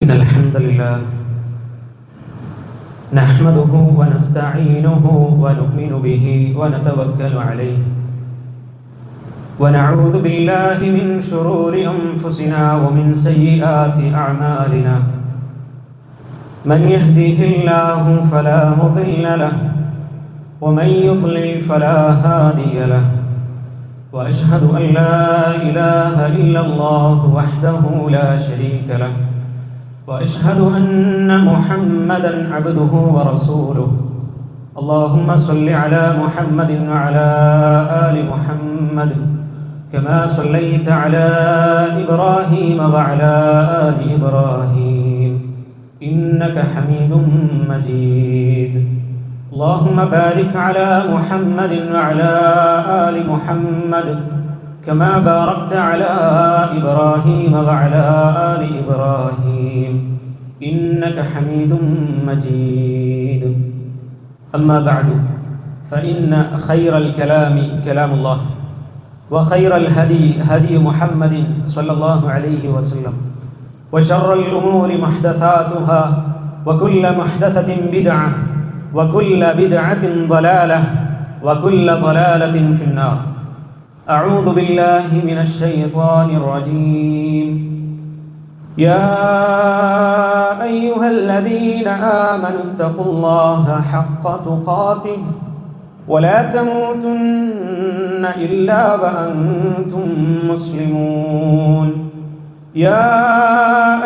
إن الحمد لله نحمده ونستعينه ونؤمن به ونتوكل عليه ونعوذ بالله من شرور أنفسنا ومن سيئات أعمالنا من يهده الله فلا مضل له ومن يضلل فلا هادي له وأشهد أن لا إله إلا الله وحده لا شريك له وأشهد أن محمدًا عبده ورسوله اللهم صل على محمد وعلى آل محمد كما صليت على إبراهيم وعلى آل إبراهيم إنك حميد مجيد اللهم بارك على محمد وعلى آل محمد كما باركت على إبراهيم وعلى آل إبراهيم إنك حميد مجيد أما بعد فإن خير الكلام كلام الله وخير الهدي هدي محمد صلى الله عليه وسلم وشر الأمور محدثاتها وكل محدثة بدعة وكل بدعة ضلالة وكل ضلالة في النار أعوذ بالله من الشيطان الرجيم يا أيها الذين آمنوا اتقوا الله حق تقاته ولا تموتن إلا وأنتم مسلمون يا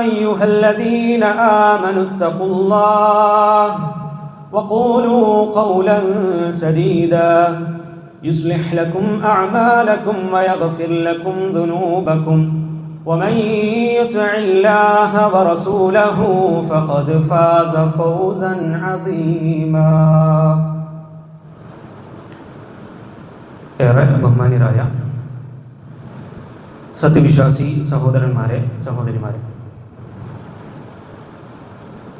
أيها الذين آمنوا اتقوا الله وقولوا قولا سديدا يصلح لكم أعمالكم ويغفر لكم ذنوبكم ومن يطع الله ورسوله فقد فاز فوزا عظيما ഏറെ ബഹുമാന്യരായ സത്യവിശ്വാസി സഹോദരന്മാരെ സഹോദരിമാരെ,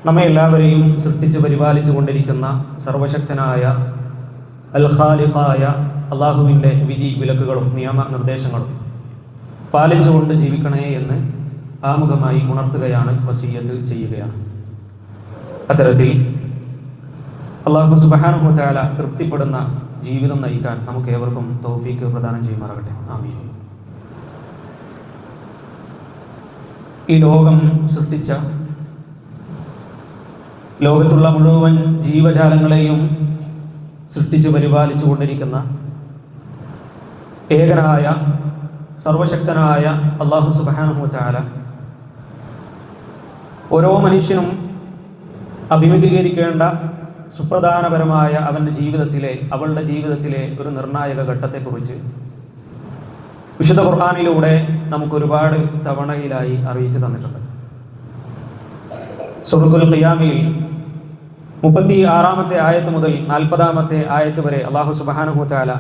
നമ്മെ എല്ലാവരെയും സൃഷ്ടിച്ച് പരിപാലിച്ചു കൊണ്ടിരിക്കുന്ന സർവശക്തനായ അൽ ഖാലിഖായ അള്ളാഹുവിൻ്റെ വിധി വിലക്കുകളും നിയമ നിർദ്ദേശങ്ങളും പാലിച്ചുകൊണ്ട് ജീവിക്കണേ എന്ന് ആമുഖമായി ഉണർത്തുകയാണ്, വസിയ്യത്ത് ചെയ്യുകയാണ്. അത്തരത്തിൽ അള്ളാഹു സുബ്ഹാനഹു വ തആല തൃപ്തിപ്പെടുന്ന ജീവിതം നയിക്കാൻ നമുക്ക് ഏവർക്കും തൗഫീക്ക് പ്രദാനം ചെയ്യുമാറാകട്ടെ. ആമീൻ. ഈ ലോകം സൃഷ്ടിച്ച ലോകത്തുള്ള മുഴുവൻ ജീവജാലങ്ങളെയും സൃഷ്ടിച്ച് പരിപാലിച്ചു കൊണ്ടിരിക്കുന്ന ഏകനായ സർവശക്തനായ അല്ലാഹു സുബ്ഹാനഹു വ തആല ഓരോ മനുഷ്യനും അഭിമുഖീകരിക്കേണ്ട സുപ്രധാനപരമായ അവളുടെ ജീവിതത്തിലെ ഒരു നിർണായക ഘട്ടത്തെക്കുറിച്ച് വിശുദ്ധ ഖുർആനിലൂടെ നമുക്ക് ഒരുപാട് തവണയിലായി അറിയിച്ചു തന്നിട്ടുണ്ട്. സൂറത്തുൽ ഖിയാമയിൽ 36-ാമത്തെ ആയത്ത് മുതൽ 40-ാമത്തെ ആയത്ത് വരെ അല്ലാഹു സുബ്ഹാനഹു വ തആല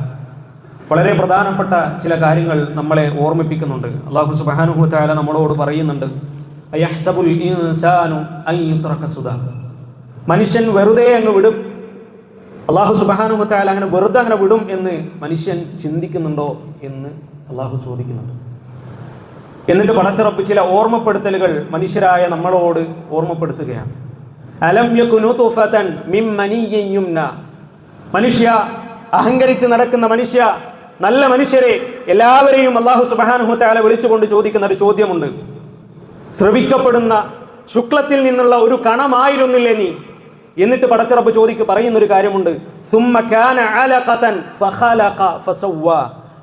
വളരെ പ്രധാനപ്പെട്ട ചില കാര്യങ്ങൾ നമ്മളെ ഓർമ്മിപ്പിക്കുന്നുണ്ട്. അല്ലാഹു സുബ്ഹാനഹു വ തആല നമ്മളോട് പറയുന്നുണ്ട്, അയഹ്സബുൽ ഇൻസാനു അൻ യുത്രക സുദാ. മനുഷ്യൻ വെറുതെ അങ്ങ് വിടും, അല്ലാഹു സുബ്ഹാനഹു വ തആല അങ്ങനെ വെറുതെ അങ്ങനെ വിടും എന്ന് മനുഷ്യൻ ചിന്തിക്കുന്നുണ്ടോ എന്ന് അല്ലാഹു ചോദിക്കുന്നുണ്ട്. എന്നിട്ട് പടച്ചിറപ്പ് ചില ഓർമ്മപ്പെടുത്തലുകൾ മനുഷ്യരായ നമ്മളോട് ഓർമ്മപ്പെടുത്തുകയാണ്. അലം യകുനു തുഫതൻ മിൻ മനിയ്യിൻ യുംന. മനുഷ്യ, അഹങ്കരിച്ച് നടക്കുന്ന മനുഷ്യ, നല്ല മനുഷ്യരെ എല്ലാവരെയും അല്ലാഹു സുബ്ഹാനഹു വ തആല വിളിച്ചുകൊണ്ട് ചോദിക്കുന്ന ഒരു ചോദ്യമുണ്ട്. ശ്രവിക്കപ്പെടുന്ന ശുക്ലത്തിൽ നിന്നുള്ള ഒരു കണമായിരുന്നില്ലേ നീ? എന്നിട്ട് പടച്ചിറപ്പ് പറയുന്നൊരു കാര്യമുണ്ട്, സുമ്മ കാന അലഖതൻ ഫഖലഖ ഫസവ്വ.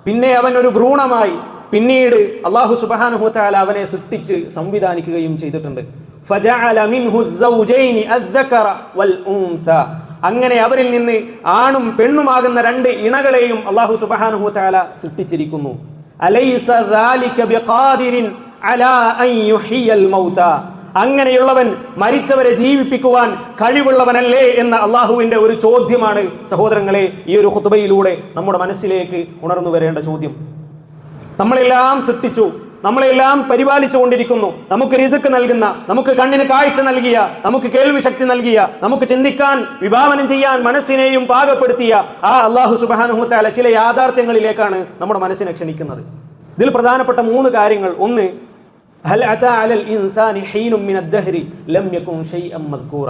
പിന്നെ അവൻ ഒരു ഭ്രൂണമായി പിന്നീട് അല്ലാഹു സുബ്ഹാനഹു വ തആല അവനെ സൃഷ്ടിച്ച് സംവിധാനിക്കുകയും ചെയ്തിട്ടുണ്ട്. ഫജഅല മിൻഹു الزوجين الذكر والانثى. അങ്ങനെ അവരിൽ നിന്ന് ആണും പെണ്ണുമാകുന്ന രണ്ട് ഇണകളെയും അല്ലാഹു സുബ്ഹാനഹു വ തആല സൃഷ്ടിച്ചിരിക്കുന്നു. അലൈസ ദാലിക ബിഖാദിരിൻ അലാ അൻ യുഹിയൽ മൗത. അങ്ങനെയുള്ളവൻ മരിച്ചവരെ ജീവിപ്പിക്കുവാൻ കഴിവുള്ളവനല്ലേ എന്ന അള്ളാഹുവിന്റെ ഒരു ചോദ്യമാണ് സഹോദരങ്ങളെ ഈ ഒരു ഖുതുബയിലൂടെ നമ്മുടെ മനസ്സിലേക്ക് ഉണർന്നു വരേണ്ട ചോദ്യം. നമ്മളെല്ലാം സൃഷ്ടിച്ചു, നമ്മളെല്ലാം പരിപാലിച്ചു കൊണ്ടിരിക്കുന്നു, നമുക്ക് റിസ്ക് നൽകുന്ന, നമുക്ക് കണ്ണിന് കാഴ്ച നൽകിയ, നമുക്ക് കേൾവി ശക്തി നൽകിയ, നമുക്ക് ചിന്തിക്കാൻ വിഭാവനം ചെയ്യാൻ മനസ്സിനെയും പാകപ്പെടുത്തിയ ആ അല്ലാഹു സുബ്ഹാനഹു വ തആല ചില യാഥാർത്ഥ്യങ്ങളിലേക്കാണ് നമ്മുടെ മനസ്സിനെ ക്ഷണിക്കുന്നത്. ഇതിൽ പ്രധാനപ്പെട്ട 3 കാര്യങ്ങൾ. ഒന്ന്, ഹൽ അതാ അലൽ ഇൻസാനി ഹീനും മിനദ് ദഹ്രി ലം യകുൻ ഷൈഅൻ മദ്കൂറ.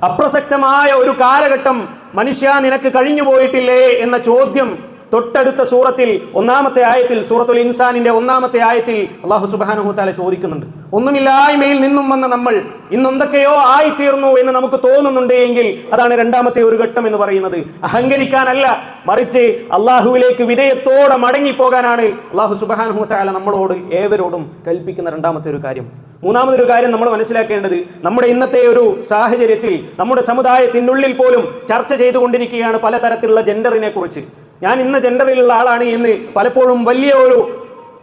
അപ്രസക്തമായ ഒരു കാലഘട്ടം മനുഷ്യ നിനക്ക് കഴിഞ്ഞു പോയിട്ടില്ലേ എന്ന ചോദ്യം തൊട്ടടുത്ത സൂറത്തിൽ ഒന്നാമത്തെ ആയത്തിൽ, സൂറത്തുൽ ഇൻസാനിന്റെ ഒന്നാമത്തെ ആയത്തിൽ അല്ലാഹു സുബ്ഹാനഹു വതആല ചോദിക്കുന്നുണ്ട്. ഒന്നുമില്ലായ്മയിൽ നിന്നും വന്ന നമ്മൾ ഇന്നൊന്തൊക്കെയോ ആയിത്തീർന്നു എന്ന് നമുക്ക് തോന്നുന്നുണ്ട് എങ്കിൽ അതാണ് രണ്ടാമത്തെ ഒരു ഘട്ടം എന്ന് പറയുന്നത്. അഹങ്കരിക്കാനല്ല, മറിച്ച് അള്ളാഹുവിലേക്ക് വിനയത്തോടെ മടങ്ങിപ്പോകാനാണ് അല്ലാഹു സുബ്ഹാനഹു വതആല നമ്മളോട് ഏവരോടും കൽപ്പിക്കുന്ന രണ്ടാമത്തെ ഒരു കാര്യം. മൂന്നാമതൊരു കാര്യം നമ്മൾ മനസ്സിലാക്കേണ്ടത്, നമ്മുടെ ഇന്നത്തെ ഒരു സാഹചര്യത്തിൽ നമ്മുടെ സമുദായത്തിനുള്ളിൽ പോലും ചർച്ച ചെയ്തുകൊണ്ടിരിക്കുകയാണ് പലതരത്തിലുള്ള ജെൻഡറിനെ കുറിച്ച്. ഞാൻ ഇന്ന ജെൻഡറിലുള്ള ആളാണ് എന്ന് പലപ്പോഴും വലിയ ഒരു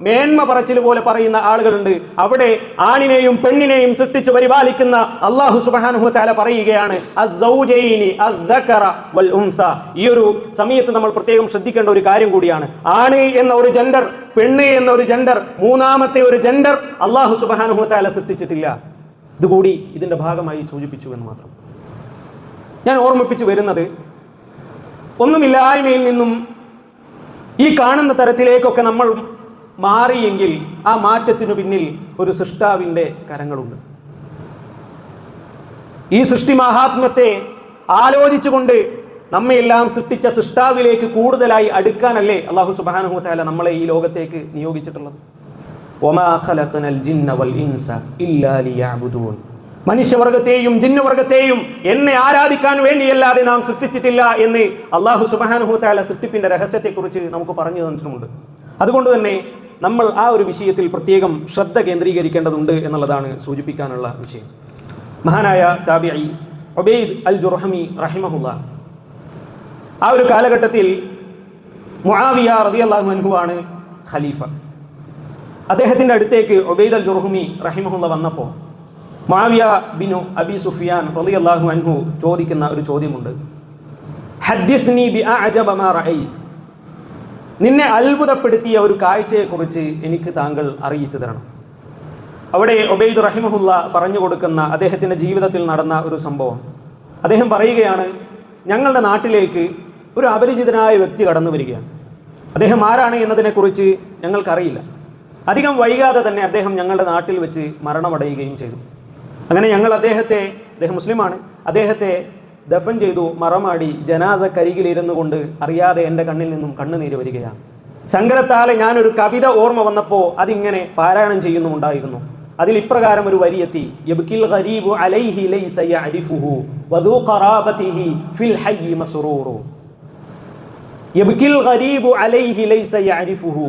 മേന്മ പറച്ചിൽ പോലെ പറയുന്ന ആളുകളുണ്ട്. അവിടെ ആണിനെയും പെണ്ണിനെയും സൃഷ്ടിച്ചു പരിപാലിക്കുന്ന അല്ലാഹു സുബ്ഹാനഹു വതആല പറയുകയാണ് അസ്സൗജൈനി അസ്ദകറ വൽ ഉൻസ. ഈ ഒരു സമയത്ത് നമ്മൾ പ്രത്യേകം ശ്രദ്ധിക്കേണ്ട ഒരു കാര്യം കൂടിയാണ്. ആണ് എന്ന ഒരു ജെൻഡർ, പെണ്ണ് എന്ന ഒരു ജെൻഡർ, മൂന്നാമത്തെ ഒരു ജെൻഡർ അല്ലാഹു സുബ്ഹാനഹു വതആല സൃഷ്ടിച്ചിട്ടില്ല. ഇതുകൂടി ഇതിന്റെ ഭാഗമായി സൂചിപ്പിച്ചു എന്ന് മാത്രം. ഞാൻ ഓർമ്മിപ്പിച്ചു വരുന്നത്, ഒന്നുമില്ലായ്മയിൽ നിന്നും ഈ കാണുന്ന തരത്തിലേക്കൊക്കെ നമ്മൾ മാറിയെങ്കിൽ ആ മാറ്റത്തിനു പിന്നിൽ ഒരു സൃഷ്ടാവിൻ്റെ കരങ്ങളുണ്ട്. ഈ സൃഷ്ടി മഹാത്മ്യത്തെ ആലോചിച്ചുകൊണ്ട് നമ്മയെല്ലാം സൃഷ്ടിച്ച സൃഷ്ടാവിലേക്ക് കൂടുതലായി അടുക്കാനല്ലേ അല്ലാഹു സുബ്ഹാനഹു വതആല നമ്മളെ ഈ ലോകത്തേക്ക് നിയോഗിച്ചിട്ടുള്ളത്. വമാ ഖലഖനൽ ജിന്ന വൽ ഇൻസ ഇല്ലാ ലിയഅ്ബുദൂൻ. മനുഷ്യവർഗത്തെയും ജിന്നുവർഗത്തെയും എന്നെ ആരാധിക്കാൻ വേണ്ടിയല്ലാതെ നാം സൃഷ്ടിച്ചിട്ടില്ല എന്ന് അല്ലാഹു സുബ്ഹാനഹു വതആല സൃഷ്ടിപ്പിന്റെ രഹസ്യത്തെക്കുറിച്ച് നമുക്ക് പറഞ്ഞു തന്നിട്ടുമുണ്ട്. അതുകൊണ്ട് തന്നെ നമ്മൾ ആ ഒരു വിഷയത്തിൽ പ്രത്യേകം ശ്രദ്ധ കേന്ദ്രീകരിക്കേണ്ടതുണ്ട് എന്നുള്ളതാണ് സൂചിപ്പിക്കാനുള്ള വിഷയം. മഹാനായ താബിഈ ഉബൈദ് അൽ ജുർഹമി റഹിമഹുല്ലാഹ്, ആ ഒരു കാലഘട്ടത്തിൽ മുആവിയ റളിയല്ലാഹു അൻഹു ആണ് ഖലീഫ. അദ്ദേഹത്തിന്റെ അടുത്തേക്ക് ഉബൈദ് അൽ ജുർഹമി റഹിമഹുല്ലാഹ് വന്നപ്പോൾ മുആവിയ ബിനു അബി സുഫിയാൻ റളിയല്ലാഹു അൻഹു ചോദിക്കുന്ന ഒരു ചോദ്യമുണ്ട്. ഹദ്ദിസ്നി ബിഅഅജബ മാ റഅയ്ത്. നിന്നെ അത്ഭുതപ്പെടുത്തിയ ഒരു കാഴ്ചയെക്കുറിച്ച് എനിക്ക് താങ്കൾ അറിയിച്ചു തരണം. അവിടെ ഉബൈദ് റഹിമഹുല്ലാ പറഞ്ഞു കൊടുക്കുന്ന അദ്ദേഹത്തിൻ്റെ ജീവിതത്തിൽ നടന്ന ഒരു സംഭവം. അദ്ദേഹം പറയുകയാണ്, ഞങ്ങളുടെ നാട്ടിലേക്ക് ഒരു അപരിചിതനായ വ്യക്തി കടന്നു വരികയാണ്. അദ്ദേഹം ആരാണ് എന്നതിനെക്കുറിച്ച് ഞങ്ങൾക്കറിയില്ല. അധികം വൈകാതെ തന്നെ അദ്ദേഹം ഞങ്ങളുടെ നാട്ടിൽ വെച്ച് മരണമടയുകയും ചെയ്തു. അങ്ങനെ ഞങ്ങൾ അദ്ദേഹം മുസ്ലിമാണ്, അദ്ദേഹത്തെ ദഫൻ ചെയ്തു, മറമാടി ജനാസക്കരികിലിരുന്നു കൊണ്ട് അറിയാതെ എൻ്റെ കണ്ണിൽ നിന്നും കണ്ണുനീര് വരികയാണ്. സങ്കടത്താലെ ഞാനൊരു കവിത ഓർമ്മ വന്നപ്പോൾ അതിങ്ങനെ പാരായണം ചെയ്യുന്നുണ്ടായിരുന്നു. അതിൽ ഇപ്രകാരം ഒരു വരിയെത്തി, യബ്കിൽ ഗരീബു അലൈഹി ലൈസ യഅരിഫുഹു വദു ഖറാബതിഹി ഫിൽ ഹയ്യി മസ്റൂറു. യബ്കിൽ ഗരീബു അലൈഹി ലൈസ യഅരിഫുഹു.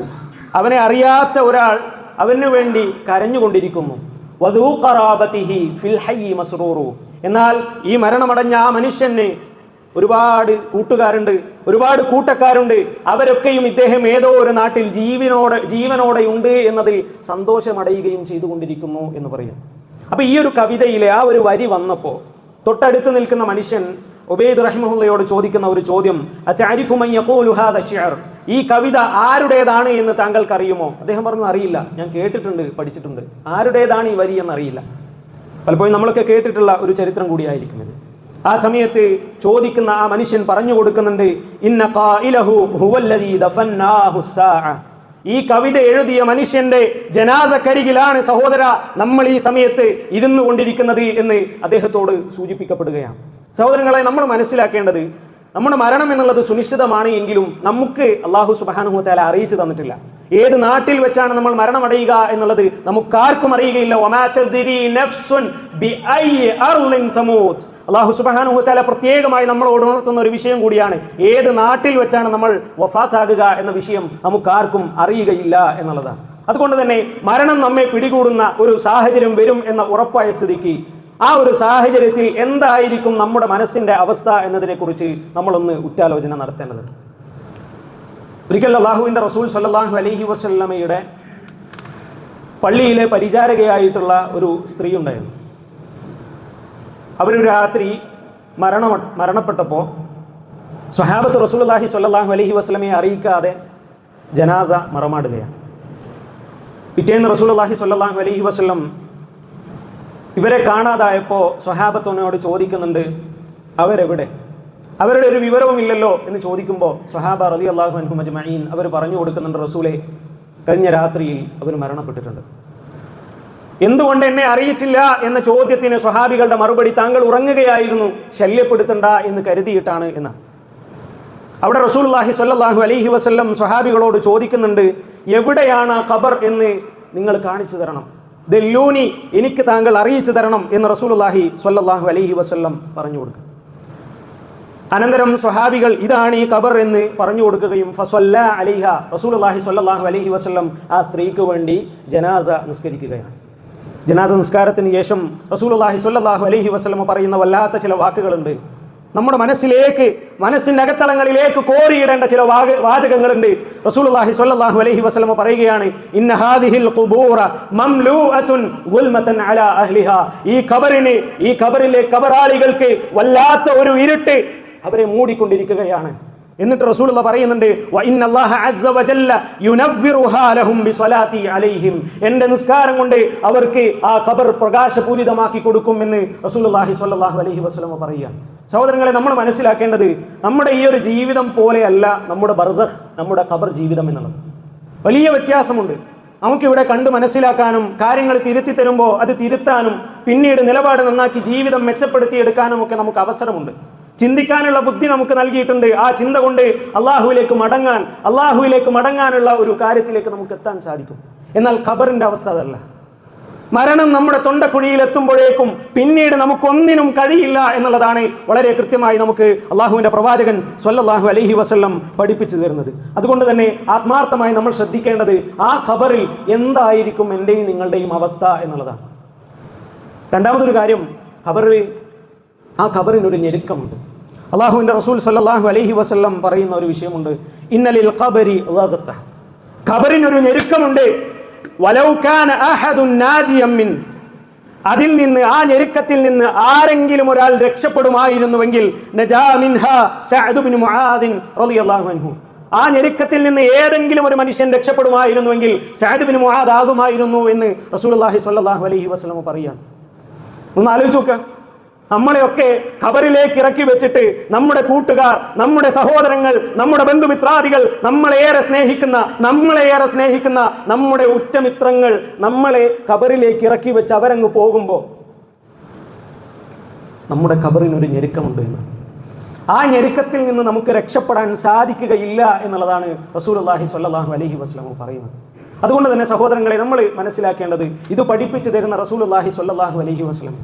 അവനെ അറിയാത്ത ഒരാൾ അവന് വേണ്ടി കരഞ്ഞുകൊണ്ടിരിക്കുന്നു. വദു ഖറാബതിഹി ഫിൽ ഹയ്യി മസ്റൂറു. എന്നാൽ ഈ മരണമടഞ്ഞ ആ മനുഷ്യന് ഒരുപാട് കൂട്ടുകാരുണ്ട്, ഒരുപാട് കൂട്ടക്കാരുണ്ട്. അവരൊക്കെയും ഇദ്ദേഹം ഏതോ ഒരു നാട്ടിൽ ജീവനോടെ ഉണ്ട് എന്നതിൽ സന്തോഷമടയുകയും ചെയ്തുകൊണ്ടിരിക്കുന്നു എന്ന് പറയും. അപ്പൊ ഈ ഒരു കവിതയിലെ ആ ഒരു വരി വന്നപ്പോൾ തൊട്ടടുത്ത് നിൽക്കുന്ന മനുഷ്യൻ ഉബൈദ് റഹിമഹുല്ലയോട് ചോദിക്കുന്ന ഒരു ചോദ്യം, അതഅരിഫു മൻ യഖൂലു ഹാദാ ശിഅർ. ഈ കവിത ആരുടേതാണ് എന്ന് താങ്കൾക്ക് അറിയുമോ? അദ്ദേഹം പറഞ്ഞു, അറിയില്ല, ഞാൻ കേട്ടിട്ടുണ്ട്, പഠിച്ചിട്ടുണ്ട്. ആരുടേതാണ് ഈ വരി എന്നറിയില്ല. പലപ്പോഴും നമ്മളൊക്കെ കേട്ടിട്ടുള്ള ഒരു ചരിത്രം കൂടിയായിരിക്കും ഇത്. ആ സമയത്ത് ചോദിക്കുന്ന ആ മനുഷ്യൻ പറഞ്ഞു കൊടുക്കുന്നുണ്ട്, ഇന്ന ഖായിലഹു ഹുവല്ലദീ ദഫന്നാഹു സ്സാഅ. ഈ കവിത എഴുതിയ മനുഷ്യന്റെ ജനാസക്കരികിലാണ് സഹോദര നമ്മൾ ഈ സമയത്ത് ഇരുന്നു കൊണ്ടിരിക്കുന്നത് എന്ന് അദ്ദേഹത്തോട് സൂചിപ്പിക്കപ്പെടുകയാണ്. സഹോദരങ്ങളെ, നമ്മൾ മനസ്സിലാക്കേണ്ടത്, നമ്മുടെ മരണം എന്നുള്ളത് സുനിശ്ചിതമാണ് എങ്കിലും നമുക്ക് അല്ലാഹു സുബ്ഹാനഹു വതആല അറിയിച്ചു തന്നിട്ടില്ല. ഏത് നാട്ടിൽ വെച്ചാണ് നമ്മൾ മരണമടയുക എന്നുള്ളത് നമുക്കാർക്കും അറിയുകയില്ല. വമാ തദ്രി നഫ്സുൻ ബിഅയ്യി അർളിൻ തമൂത്. അല്ലാഹു സുബ്ഹാനഹു വതആല പ്രത്യേകമായി നമ്മളോട് ഉണർത്തുന്ന ഒരു വിഷയം കൂടിയാണ്. ഏത് നാട്ടിൽ വെച്ചാണ് നമ്മൾ വഫാത്താകുക എന്ന വിഷയം നമുക്കാർക്കും അറിയുകയില്ല എന്നുള്ളതാണ്. അതുകൊണ്ട് തന്നെ മരണം നമ്മെ പിടികൂടുന്ന ഒരു സാഹചര്യം വരും എന്ന ഉറപ്പായ സ്ഥിതിക്ക് ആ ഒരു സാഹചര്യത്തിൽ എന്തായിരിക്കും നമ്മുടെ മനസ്സിന്റെ അവസ്ഥ എന്നതിനെക്കുറിച്ച് നമ്മളൊന്ന് ഉറ്റാലോചന നടത്തേണ്ടതുണ്ട്. ഒരിക്കൽ അല്ലാഹുവിൻ്റെ റസൂൽ സ്വല്ലല്ലാഹു അലൈഹി വസല്ലമയുടെ പള്ളിയിലെ പരിചാരകയായിട്ടുള്ള ഒരു സ്ത്രീ ഉണ്ടായിരുന്നു. അവരൊരു രാത്രി മരണപ്പെട്ടപ്പോൾ സ്വഹാബത്ത് റസൂലുള്ളാഹി സ്വല്ലല്ലാഹു അലൈഹി വസല്ലമയെ അറിയിക്കാതെ ജനാസ മറമാടുകയാണ്. പിറ്റേന്ന് റസൂലുള്ളാഹി സ്വല്ലല്ലാഹു അലൈഹി വസല്ലം ഇവരെ കാണാതായപ്പോൾ സ്വഹാബത്തിനോട് ചോദിക്കുന്നുണ്ട്, അവരെവിടെ? അവരുടെ ഒരു വിവരവുമില്ലല്ലോ എന്ന് ചോദിക്കുമ്പോൾ സ്വഹാബ റളിയല്ലാഹു അൻഹും അജ്മഈൻ അവർ പറഞ്ഞു കൊടുക്കുന്നുണ്ട്, റസൂലേ, കഴിഞ്ഞ രാത്രിയിൽ അവർ മരണപ്പെട്ടിട്ടുണ്ട്. എന്തുകൊണ്ട് എന്നെ അറിയിച്ചില്ല എന്ന ചോദ്യത്തിന് സ്വഹാബികളുടെ മറുപടി, താങ്കൾ ഉറങ്ങുകയായിരുന്നു, ശല്യപ്പെടുത്തണ്ട എന്ന് കരുതിയിട്ടാണ് എന്നാണ്. അവിടെ റസൂലുള്ളാഹി സ്വല്ലല്ലാഹു അലൈഹി വസല്ലം സ്വഹാബികളോട് ചോദിക്കുന്നുണ്ട്, എവിടെയാണ് ആ ഖബർ എന്ന് നിങ്ങൾ കാണിച്ചു തരണം, ദല്ലൂനി, എനിക്ക് താങ്കൾ അറിയിച്ചു തരണം എന്ന് റസൂലുള്ളാഹി സ്വല്ലല്ലാഹു അലൈഹി വസല്ലം പറഞ്ഞു കൊടുക്കുക. അനന്തരം സ്വഹാബികൾ ഇതാണ് ഈ ഖബർ എന്ന് പറഞ്ഞു കൊടുക്കുകയും ഫസല്ല അലൈഹ, റസൂലുള്ളാഹി സ്വല്ലല്ലാഹു അലൈഹി വസല്ലം ആ സ്ത്രീക്ക് വേണ്ടി ജനാസ നിസ്കരിക്കുകയാണ്. ജനാസ നിസ്കാരത്തിന് ശേഷം റസൂലുള്ളാഹി സ്വല്ലല്ലാഹു അലൈഹി വസല്ലം പറയുന്ന വല്ലാത്ത ചില വാക്കുകളുണ്ട്. നമ്മുടെ മനസ്സിന്റെ അകത്തളങ്ങളിലേക്ക് കോരിയിടേണ്ട ചില വാചകങ്ങളുണ്ട്. റസൂലുള്ളാഹി സ്വല്ലല്ലാഹു അലൈഹി വസല്ലം പറയുകയാണ്, ഇന്ന ഹാദിഹിൽ ഖുബൂറ മംലൂഅത്തുൻ ഗുൽമതൻ അലാ അഹ്ലിഹാ, ഈ ഖബറിലെ ഖബറാളികൾക്ക് വല്ലാത്ത ഒരു ഇരുട്ട് അവരെ മൂടിക്കൊണ്ടിരിക്കുകയാണ്. എന്നിട്ട് റസൂലുള്ള പറയുന്നുണ്ട്, വ ഇന്നല്ലാഹ അസ്സ വജല്ല യുനവ്വിറുഹാ ലഹും ബിസ്വലാത്തി അലൈഹിം, എൻ്റെ നിസ്കാരം കൊണ്ട് അവർക്ക് ആ ഖബർ പ്രകാശപൂരിതമാക്കി കൊടുക്കും എന്ന് റസൂലുള്ളാഹി സ്വല്ലല്ലാഹു അലൈഹി വസല്ലം പറയുകയാണ്. സഹോദരങ്ങളെ, നമ്മൾ മനസ്സിലാക്കേണ്ടത് നമ്മുടെ ഈ ഒരു ജീവിതം പോലെയല്ല നമ്മുടെ ബർസഖ്, നമ്മുടെ ഖബർ ജീവിതം എന്നുള്ളത്. വലിയ വ്യത്യാസമുണ്ട്. നമുക്കിവിടെ കണ്ട് മനസ്സിലാക്കാനും കാര്യങ്ങൾ തിരുത്തി തരുമ്പോൾ അത് തിരുത്താനും പിന്നീട് നിലപാട് നന്നാക്കി ജീവിതം മെച്ചപ്പെടുത്തിയെടുക്കാനും ഒക്കെ നമുക്ക് അവസരമുണ്ട്. ചിന്തിക്കാനുള്ള ബുദ്ധി നമുക്ക് നൽകിയിട്ടുണ്ട്. ആ ചിന്ത കൊണ്ട് അള്ളാഹുവിലേക്ക് മടങ്ങാനുള്ള ഒരു കാര്യത്തിലേക്ക് നമുക്ക് എത്താൻ സാധിക്കും. എന്നാൽ ഖബറിന്റെ അവസ്ഥ അതല്ല. മരണം നമ്മുടെ തൊണ്ടക്കുഴിയിൽ എത്തുമ്പോഴേക്കും പിന്നീട് നമുക്കൊന്നിനും കഴിയില്ല എന്നുള്ളതാണ് വളരെ കൃത്യമായി നമുക്ക് അള്ളാഹുവിന്റെ പ്രവാചകൻ സ്വല്ലല്ലാഹു അലൈഹി വസല്ലം പഠിപ്പിച്ചു തരുന്നത്. അതുകൊണ്ട് തന്നെ ആത്മാർത്ഥമായി നമ്മൾ ശ്രദ്ധിക്കേണ്ടത് ആ ഖബറിൽ എന്തായിരിക്കും എൻ്റെയും നിങ്ങളുടെയും അവസ്ഥ എന്നുള്ളതാണ്. രണ്ടാമതൊരു കാര്യം, ആ ഖബറിനൊരു ഞെരുക്കമുണ്ട്. അള്ളാഹുവിന്റെ റസൂൽ സ്വല്ലല്ലാഹു അലൈഹി വസല്ലം പറയുന്ന ഒരു വിഷയമുണ്ട്, ഇന്നലിൽ ഖബരി ലഗത, ഖബറിനൊരു ഞെരുക്കമുണ്ട്. വലൗ കാന അഹദുൻ നാജിയം മിൻ, അതിൽ നിന്ന്, ആ ഞെരുക്കത്തിൽ നിന്ന് ആരെങ്കിലും ഒരാൾ രക്ഷപ്പെടുമായിരുന്നുവെങ്കിൽ നജാ മിൻഹാ സഅദ് ഇബ്നു മുആദ് റളിയല്ലാഹു അൻഹു, ആ ഞെരുക്കത്തിൽ നിന്ന് ഏതെങ്കിലും ഒരു മനുഷ്യൻ രക്ഷപ്പെടുമായിരുന്നുവെങ്കിൽ സഅദ് ഇബ്നു മുആദ് ആകുമായിരുന്നു എന്ന് റസൂലുള്ളാഹി സ്വല്ലല്ലാഹു അലൈഹി വസല്ലം പറയാണ്. ഒന്ന് ആലോചിച്ച് നോക്കുക. നമ്മളെയൊക്കെ ഖബറിലേക്ക് ഇറക്കി വെച്ചിട്ട് നമ്മുടെ കൂട്ടുകാർ, നമ്മുടെ സഹോദരങ്ങൾ, നമ്മുടെ ബന്ധുമിത്രാദികൾ, നമ്മളെയേറെ സ്നേഹിക്കുന്ന നമ്മുടെ ഉറ്റമിത്രങ്ങൾ നമ്മളെ ഖബറിലേക്ക് ഇറക്കി വെച്ച് അവരങ്ങ് പോകുമ്പോൾ നമ്മുടെ ഖബറിനൊരു ഞെരുക്കമുണ്ട് എന്ന്. ആ ഞെരുക്കത്തിൽ നിന്ന് നമുക്ക് രക്ഷപ്പെടാൻ സാധിക്കുകയില്ല എന്നുള്ളതാണ് റസൂലുള്ളാഹി സ്വല്ലല്ലാഹു അലൈഹി വസല്ലം പറയുന്നത്. അതുകൊണ്ട് തന്നെ സഹോദരങ്ങളെ, നമ്മൾ മനസ്സിലാക്കേണ്ടത്, ഇത് പഠിപ്പിച്ചു തരുന്ന റസൂലുള്ളാഹി സ്വല്ലല്ലാഹു അലൈഹി വസല്ലം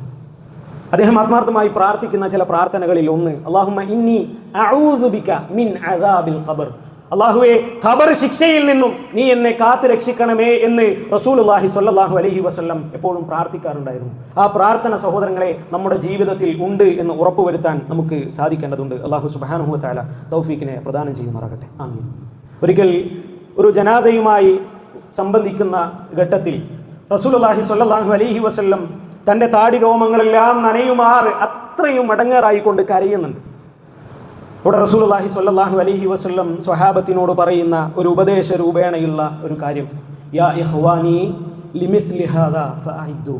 അദ്ദേഹം ആത്മാർത്ഥമായി പ്രാർത്ഥിക്കുന്ന ചില പ്രാർത്ഥനകളിൽ ഒന്ന്, അല്ലാഹുമ്മ ഇന്നി അഊദു ബിക മിൻ അദാബിൽ ഖബർ, അല്ലാഹുവേ ഖബർ ശിക്ഷയിൽ നിന്നും നീ എന്നെ കാത്തു രക്ഷിക്കണമേ എന്ന് റസൂലുള്ളാഹി സ്വല്ലല്ലാഹു അലൈഹി വസല്ലം എപ്പോഴും പ്രാർത്ഥിക്കാറുണ്ടായിരുന്നു. ആ പ്രാർത്ഥന സഹോദരങ്ങളെ നമ്മുടെ ജീവിതത്തിൽ ഉണ്ട് എന്ന് ഉറപ്പുവരുത്താൻ നമുക്ക് സാധിക്കേണ്ടതുണ്ട്. അല്ലാഹു സുബ്ഹാനഹു വ തആല തൗഫീഖിനെ പ്രദാനം ചെയ്യുമാറാകട്ടെ. ആമീൻ. ഒരിക്കൽ ഒരു ജനാസയുമായി സംബന്ധിക്കുന്ന ഘട്ടത്തിൽ റസൂലുള്ളാഹി സ്വല്ലല്ലാഹു അലൈഹി വസല്ലം തൻ്റെ താടി രോമങ്ങളെല്ലാം നനയുമാറ് അത്രയും അടങ്ങേറായിക്കൊണ്ട് കരയുന്നുണ്ട്. ഇവിടെ റസൂലുള്ളാഹി സ്വല്ലല്ലാഹു അലൈഹി വസല്ലം സ്വഹാബത്തിനോട് പറയുന്ന ഒരു ഉപദേശ രൂപേണയുള്ള ഒരു കാര്യം, യാ ഇഖ്വാനി ലിമിസ്ലി ഹാദാ ഫഅഇദു,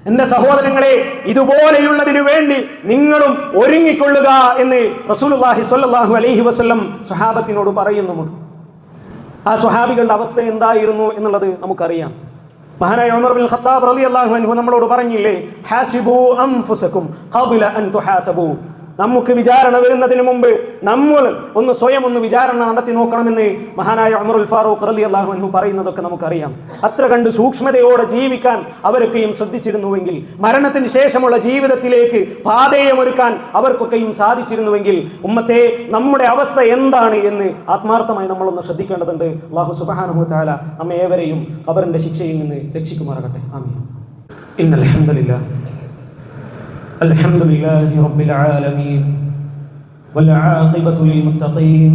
എൻ്റെ സഹോദരങ്ങളെ ഇതുപോലെയുള്ളതിനു വേണ്ടി നിങ്ങളും ഒരുങ്ങിക്കൊള്ളുക എന്ന് റസൂലുള്ളാഹി സ്വല്ലല്ലാഹു അലൈഹി വസല്ലം സ്വഹാബത്തിനോട് പറയുന്നുമുണ്ട്. ആ സ്വഹാബികളുടെ അവസ്ഥ എന്തായിരുന്നു എന്നുള്ളത് നമുക്കറിയാം. മഹാനായ ഉമർ ബിൻ ഖത്താബ് റളിയല്ലാഹു അൻഹു നമ്മളോട് പറഞ്ഞില്ലേ, ഹാസിബു അൻഫുസകും ഖബ്ല അൻ തുഹാസബു, നമുക്ക് വിചാരണ വരുന്നതിന് മുമ്പ് നമ്മൾ സ്വയം വിചാരണ നടത്തി നോക്കണമെന്ന് മഹാനായ ഉമറുൽ ഫാറൂഖ് റളിയല്ലാഹു അൻഹു പറയുന്നതൊക്കെ നമുക്കറിയാം. അത്ര കണ്ട് സൂക്ഷ്മതയോടെ ജീവിക്കാൻ അവരൊക്കെയും ശ്രദ്ധിച്ചിരുന്നുവെങ്കിൽ, മരണത്തിന് ശേഷമുള്ള ജീവിതത്തിലേക്ക് പാതേയമൊരുക്കാൻ അവർക്കൊക്കെയും സാധിച്ചിരുന്നുവെങ്കിൽ, ഉമ്മത്തെ നമ്മുടെ അവസ്ഥ എന്താണ് എന്ന് ആത്മാർത്ഥമായി നമ്മളൊന്ന് ശ്രദ്ധിക്കേണ്ടതുണ്ട്. അല്ലാഹു സുബ്ഹാനഹു വ തആല നമ്മെ ഏവരെയും ഖബറിന്റെ ശിക്ഷയിൽ നിന്ന് രക്ഷിക്കുമാറാകട്ടെ. ആമീൻ. ഇന്നൽ ഹംദുലില്ലാഹ് الحمد لله رب العالمين والعاقبة للمتقين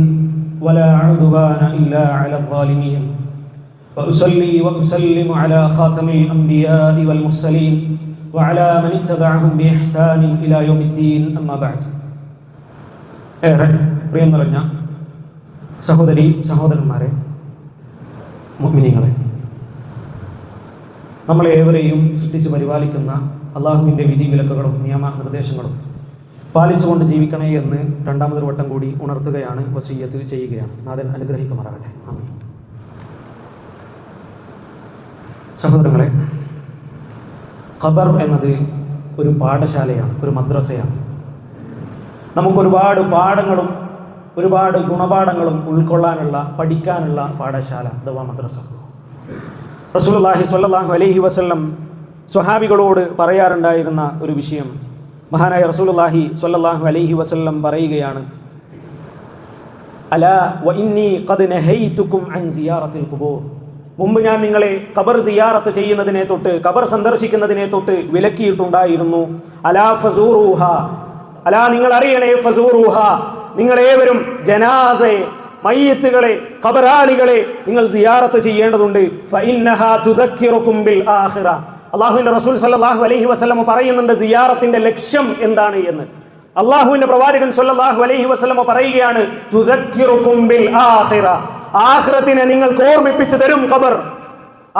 ولا عدوان إلا على الظالمين وأصلي وأسلم على خاتم الأنبياء والمرسلين وعلى من اتبعهم بإحسان إلى يوم الدين أما بعد. പ്രിയം നിറഞ്ഞ സഹോദരന്മാരെ, മുഅ്മിനീങ്ങളെ, നമ്മളെ ഏവരെയും സൃഷ്ടിച്ച് പരിപാലിക്കുന്ന അള്ളാഹുവിൻ്റെ വിധിവിലക്കുകളും നിയമനിർദ്ദേശങ്ങളും പാലിച്ചുകൊണ്ട് ജീവിക്കണേ എന്ന് രണ്ടാമതൊരു വട്ടം കൂടി ഉണർത്തുകയാണ്, വസിയ്യത്ത് ചെയ്യുകയാണ്. നാഥൻ അനുഗ്രഹിക്കുമാറാകട്ടെ. ആമീൻ. സഹോദരങ്ങളെ, ഖബർ എന്നത് ഒരു പാഠശാലയാണ്, ഒരു മദ്രസയാണ്. നമുക്കൊരുപാട് പാഠങ്ങളും ഒരുപാട് ഗുണപാഠങ്ങളും ഉൾക്കൊള്ളാനുള്ള, പഠിക്കാനുള്ള പാഠശാല അഥവാ മദ്രസ. റസൂലുള്ളാഹി സ്വല്ലല്ലാഹു അലൈഹി വസല്ലം സ്വഹാബികളോട് പറയാറുണ്ടായിരുന്ന ഒരു വിഷയം, മഹാനായ റസൂലുള്ളാഹി സ്വല്ലല്ലാഹു അലൈഹി വസല്ലം പറയുകയാണ്, അലാ വ ഇന്നി ഖദ് നഹൈതുകും അൻ സിയാറത്തിൽ ഖുബൂർ. മുമ്പ് ഞാൻ നിങ്ങളെ ഖബർ സിയാറത്ത് ചെയ്യുന്നതിനെ തൊട്ട്, ഖബർ സന്ദർശിക്കുന്നതിനെ തൊട്ട് വിലക്കിയിട്ടുണ്ടായിരുന്നു. അലാ ഫസൂറുഹ, അലാ നിങ്ങൾ അറിയണേ, ഫസൂറുഹ, നിങ്ങളേവരും ജനാസയെ, മയ്യിത്തുകളെ, ഖബറാളികളെ നിങ്ങൾ സിയാറത്ത് ചെയ്യേണ്ടതുണ്ട്. ഫഇന്നഹാ തുദക്കിറുകും ബിൽ ആഖിറ. അല്ലാഹുവിന്റെ റസൂൽ സല്ലല്ലാഹു അലൈഹി വസല്ലം പറയുന്നുണ്ട് സിയാറത്തിന്റെ ലക്ഷ്യം എന്താണ് എന്ന്. അല്ലാഹുവിന്റെ പ്രവാചകൻ സല്ലല്ലാഹു അലൈഹി വസല്ലം പറയുകയാണ്, തുദക്കിറുകും ബിൽ ആഖിറ. ആഖിറത്തിനെ നിങ്ങൾക്ക് ഓർമ്മിപ്പിച്ചു തരും ഖബർ,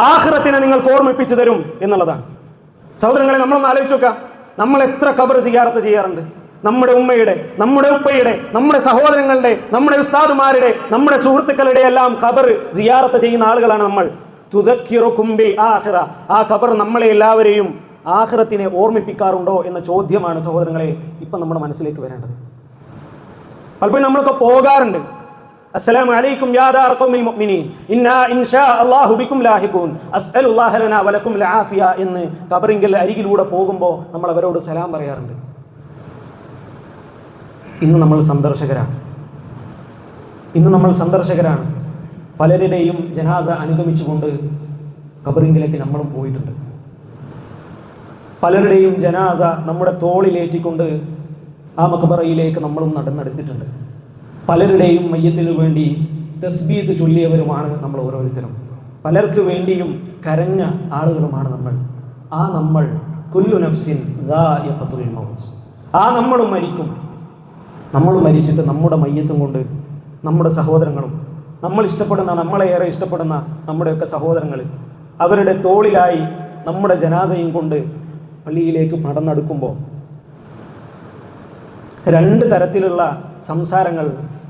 ആഖിറത്തിനെ നിങ്ങൾക്ക് ഓർമ്മിപ്പിച്ചു തരും എന്നുള്ളതാണ്. സഹോദരങ്ങളെ, നമ്മളൊന്ന് ആലോചിച്ച് നോക്കാം, നമ്മൾ എത്ര ഖബർ സിയാറത്ത് ചെയ്യാറുണ്ട്? നമ്മുടെ ഉമ്മയുടെ, നമ്മുടെ ഉപ്പയുടെ, നമ്മുടെ സഹോദരങ്ങളുടെ, നമ്മുടെ ഉസ്താദുമാരുടെ, നമ്മുടെ സുഹൃത്തുക്കളുടെ എല്ലാം ഖബർ സിയാറത്ത് ചെയ്യുന്ന ആളുകളാണ് നമ്മൾ. തുദക്കിറുകും ബിൽ ആഖിറ. ആ ഖബർ നമ്മളെ എല്ലാവരെയും ആഖിറത്തിനെ ഓർമ്മിപ്പിക്കാറുണ്ടോ എന്ന ചോദ്യമാണ് സഹോദരങ്ങളെ ഇപ്പം നമ്മുടെ മനസ്സിലേക്ക് വരേണ്ടത്. പലപ്പോഴും നമ്മളൊക്കെ പോകാറുണ്ട്, അസ്സലാമു അലൈക്കും യാ ദാറ ഖൗമിൽ മുഅ്മിനീൻ ഇന്നാ ഇൻഷാ അല്ലാഹു ബിക്കും ലാഹിഖൂൻ അസ്അലുല്ലാഹ ലനാ വലക്കും ലആഫിയ എന്ന് ഖബറിന്റെ അരികിലൂടെ പോകുമ്പോൾ നമ്മൾ അവരോട് സലാം പറയാറുണ്ട്. ഇന്ന് നമ്മൾ സന്ദർശകരാണ്. പലരുടെയും ജനാസ അനുഗമിച്ചുകൊണ്ട് ഖബറിങ്കിലേക്ക് നമ്മളും പോയിട്ടുണ്ട്. പലരുടെയും ജനാസ നമ്മുടെ തോളിലേറ്റിക്കൊണ്ട് ആ മഖബറയിലേക്ക് നമ്മളും നടന്നെടുത്തിട്ടുണ്ട്. പലരുടെയും മയ്യത്തിനു വേണ്ടി തസ്ബീഹ് ചൊല്ലിയവരുമാണ് നമ്മൾ ഓരോരുത്തരും. പലർക്ക് വേണ്ടിയും കരഞ്ഞ ആളുകളുമാണ് നമ്മൾ. ആ നമ്മൾ കുല്ലു നഫ്സിൻ ദാഇഖത്തുൽ മൗത്ത്. ആ നമ്മളും മരിക്കും. നമ്മൾ മരിച്ചിട്ട് നമ്മുടെ മയ്യത്തും കൊണ്ട് നമ്മുടെ സഹോദരങ്ങളും, നമ്മൾ ഇഷ്ടപ്പെടുന്ന, നമ്മളെയേറെ ഇഷ്ടപ്പെടുന്ന നമ്മുടെയൊക്കെ സഹോദരങ്ങൾ, അവരുടെ തോളിലായി നമ്മുടെ ജനാസയും കൊണ്ട് പള്ളിയിലേക്ക് നടന്നെടുക്കുമ്പോൾ രണ്ട് തരത്തിലുള്ള സംസാരങ്ങൾ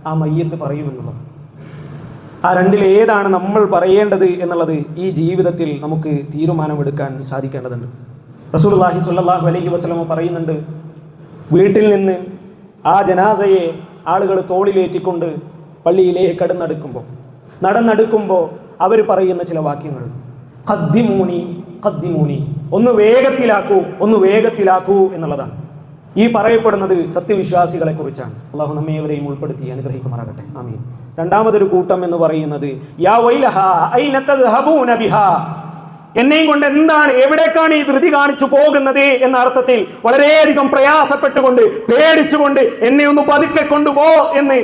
ആ മയ്യത്ത് പറയുമെന്നുള്ളത്. ആ രണ്ടിൽ ഏതാണ് നമ്മൾ പറയേണ്ടത് എന്നുള്ളത് ഈ ജീവിതത്തിൽ നമുക്ക് തീരുമാനമെടുക്കാൻ സാധിക്കേണ്ടതുണ്ട്. റസൂലുള്ളാഹി സ്വല്ലല്ലാഹു അലൈഹി വസല്ലം പറയുന്നുണ്ട്, വീട്ടിൽ നിന്ന് ആ ജനാസയെ ആളുകൾ തോളിലേറ്റിക്കൊണ്ട് പള്ളിയിലേക്ക് നടന്നെടുക്കുമ്പോൾ അവർ പറയുന്ന ചില വാക്യങ്ങൾ, ഖദ്ദിമൂനി ഖദ്ദിമൂനി, ഒന്ന് വേഗത്തിലാക്കൂ എന്നുള്ളതാണ്. ഈ പറയപ്പെടുന്നത് സത്യവിശ്വാസികളെ കുറിച്ചാണ്. അള്ളാഹു നമ്മേവരെയും ഉൾപ്പെടുത്തി അനുഗ്രഹിക്കുമാറാകട്ടെ, ആമീൻ. രണ്ടാമതൊരു കൂട്ടം എന്ന് പറയുന്നത് യാ വൈലഹാ ഐന തദ്ഹബൂന ബിഹാ, എന്നെയും കൊണ്ട് എന്താണ്, എവിടേക്കാണ് ഈ ധൃതി കാണിച്ചു പോകുന്നത് എന്ന അർത്ഥത്തിൽ വളരെയധികം പ്രയാസപ്പെട്ടുകൊണ്ട്, പേടിച്ചുകൊണ്ട് എന്നെ ഒന്ന് പതുക്കെ കൊണ്ടുപോ എന്ന്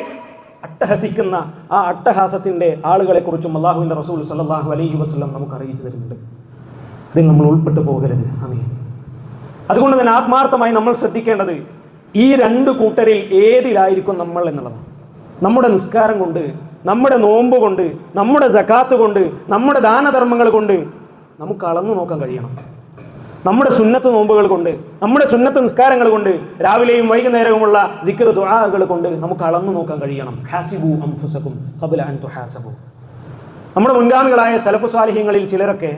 അട്ടഹസിക്കുന്ന ആ അട്ടഹാസത്തിന്റെ ആളുകളെ കുറിച്ചും അല്ലാഹുവിന്റെ റസൂൽ സല്ലല്ലാഹു അലൈഹി വസല്ലം നമുക്ക് അറിയിച്ചു തരുന്നുണ്ട്. അതിൽ നമ്മൾ ഉൾപ്പെട്ടു പോകരുത്, ആമീൻ. അതുകൊണ്ട് തന്നെ ആത്മാർത്ഥമായി നമ്മൾ ശ്രദ്ധിക്കേണ്ടത് ഈ രണ്ട് കൂട്ടരിൽ ഏതിലായിരിക്കും നമ്മൾ എന്നുള്ളതാണ്. നമ്മുടെ നിസ്കാരം കൊണ്ട്, നമ്മുടെ നോമ്പ് കൊണ്ട്, നമ്മുടെ സകാത്ത് കൊണ്ട്, നമ്മുടെ ദാനധർമ്മങ്ങൾ കൊണ്ട് നമുക്ക് അളന്നു നോക്കാൻ കഴിയണം. നമ്മുടെ സുന്നത്ത് നോമ്പുകൾ കൊണ്ട്, നമ്മുടെ സുന്നത്ത് നിസ്കാരങ്ങൾ കൊണ്ട്, രാവിലെയും വൈകുന്നേരവുമുള്ള ദിക്ർ ദുആകൾ കൊണ്ട് നമുക്ക് അളന്നു നോക്കാൻ കഴിയണം. ഹാസിബു അൻഫുസകും ഖബ്ല അൻ തുഹാസബു. നമ്മുടെ മുൻഗാമികളായ സലഫ് സ്വാലിഹ്യങ്ങളിൽ ചിലരൊക്കെ,